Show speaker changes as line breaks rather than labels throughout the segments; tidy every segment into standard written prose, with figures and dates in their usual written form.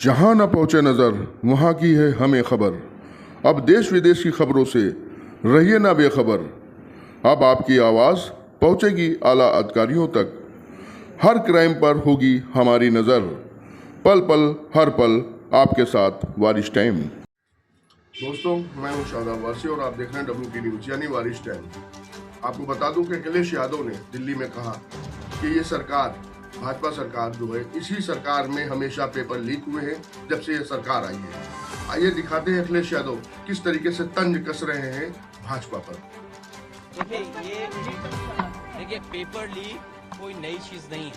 जहां न पहुंचे नज़र वहां की है हमें खबर। अब देश विदेश की खबरों से रहिए ना बेखबर। अब आपकी आवाज़ पहुंचेगी आला अधिकारियों तक। हर क्राइम पर होगी हमारी नज़र। पल पल हर पल आपके साथ वारिश टाइम। दोस्तों, मैं हूं शादाब वासी और आप देख रहे हैं WT न्यूज़ यानी वारिश टाइम। आपको बता दूं कि अखिलेश यादव ने दिल्ली में कहा कि ये सरकार, भाजपा सरकार जो है, इसी सरकार में हमेशा पेपर लीक हुए हैं जब से ये सरकार आई है। आइए दिखाते हैं अखिलेश यादव किस तरीके से तंज कस रहे हैं भाजपा पर।
देखिए, पेपर लीक कोई नई चीज नहीं है।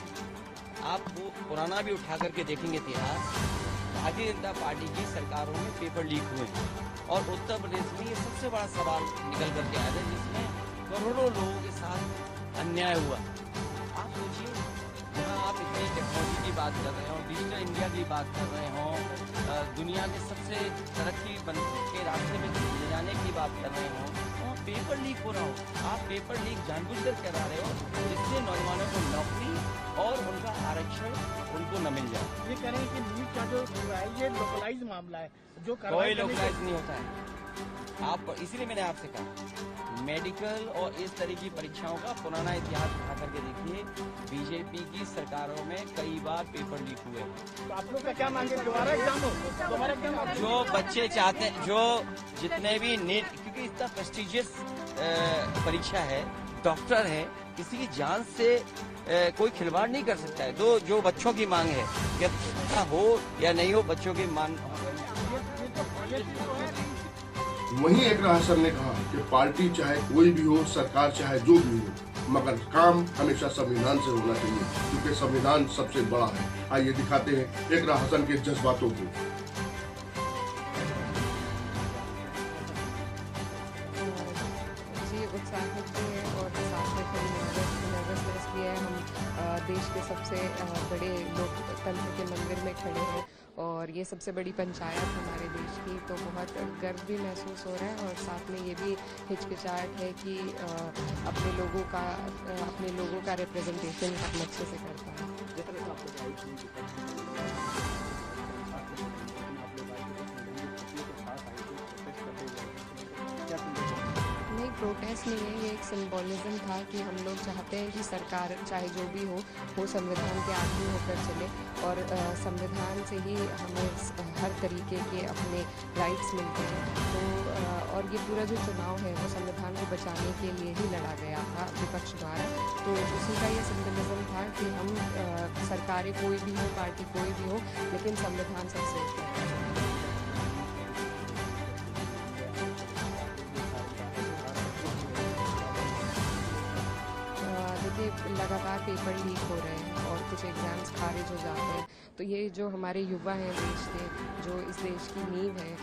आप वो पुराना भी उठा करके देखेंगे इतिहास, भारतीय जनता पार्टी की सरकारों में पेपर लीक हुए हैं और उत्तर प्रदेश में ये सबसे बड़ा सवाल निकल करके आया था, जिसमें करोड़ों लोगों के साथ अन्याय हुआ। आप सोचिए, जहाँ आप इतनी टेक्नोलॉजी की बात कर रहे हो, डिजिटल इंडिया की बात कर रहे हो, दुनिया के सबसे तरक्की के रास्ते में ले जाने की बात कर रहे हो, वहाँ पेपर लीक हो रहा हो। आप पेपर लीक जानबूझकर करा रहे हो जिससे नौजवानों को नौकरी और उनका आरक्षण उनको न मिल जाए।
ये कह रहे हैं कि नीट का जो है ये लोकलाइज मामला है, जो
कोई लोकलाइज नहीं होता है। आप, इसलिए मैंने आपसे कहा, मेडिकल और इस तरह की परीक्षाओं का पुराना इतिहास उठा करके देखिए। बीजेपी की सरकारों में कई बार पेपर लीक हुए।
तो आप लोग का क्या मांगे? दोबारा एग्जाम हो, दोबारा एग्जाम हो।
जो बच्चे चाहते हैं, जो जितने भी नीट, क्योंकि इतना प्रेस्टिजियस परीक्षा है, डॉक्टर है, किसी की जान से कोई खिलवाड़ नहीं कर सकता है। तो जो बच्चों की मांग है, क्या हो या नहीं हो, बच्चों की मांग।
वहीं एकरा हसन ने कहा कि पार्टी चाहे कोई भी हो, सरकार चाहे जो भी हो, मगर काम हमेशा संविधान से होना चाहिए, क्योंकि संविधान सबसे बड़ा है। आइए दिखाते हैं एकरा हसन के जज्बातों को।
जी, उत्साहित भी है और साथ में थोड़ी नर्वसनेस भी है। हम देश के सबसे बड़े लोकतंत्र के मंदिर में खड़े हैं और ये सबसे बड़ी पंचायत हमारे देश की, तो बहुत गर्व भी महसूस हो रहा है और साथ में ये भी हिचकिचाहट है कि अपने लोगों का रिप्रेजेंटेशन हम अच्छे से कर पाएँ। नहीं, प्रोटेस्ट नहीं है, ये एक सिंबॉलिज्म था कि हम लोग चाहते हैं कि सरकार चाहे जो भी हो, वो संविधान के आदमी होकर चले और संविधान से ही हमें हर तरीके के अपने राइट्स मिलते हैं। तो और ये पूरा जो चुनाव है वो संविधान को बचाने के लिए ही लड़ा गया था विपक्ष द्वारा। तो उसी का ये सिंबलिज्म था कि हम सरकारें कोई भी हो, पार्टी कोई भी हो, लेकिन संविधान सबसे ऊपर है। लगातार पेपर लीक हो रहे हैं और कुछ एग्ज़ाम्स खारिज हो जाते हैं, तो ये जो हमारे युवा हैं देश के, जो इस देश की नींव है,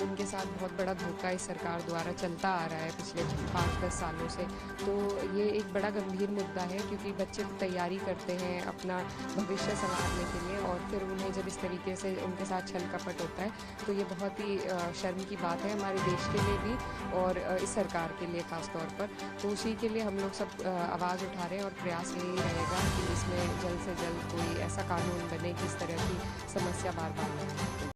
उनके साथ बहुत बड़ा धोखा इस सरकार द्वारा चलता आ रहा है पिछले 5-10 सालों से। तो ये एक बड़ा गंभीर मुद्दा है, क्योंकि बच्चे तैयारी करते हैं अपना भविष्य संवारने के लिए और फिर उन्हें जब इस तरीके से उनके साथ छल कपट होता है, तो ये बहुत ही शर्म की बात है हमारे देश के लिए भी और इस सरकार के लिए ख़ास तौर पर। तो उसी के लिए हम लोग सब आवाज़ उठा रहे हैं और प्रयास यही रहेगा कि इसमें जल्द से जल्द कोई ऐसा कानून बने कि इस तरह की समस्या बार बार न हो।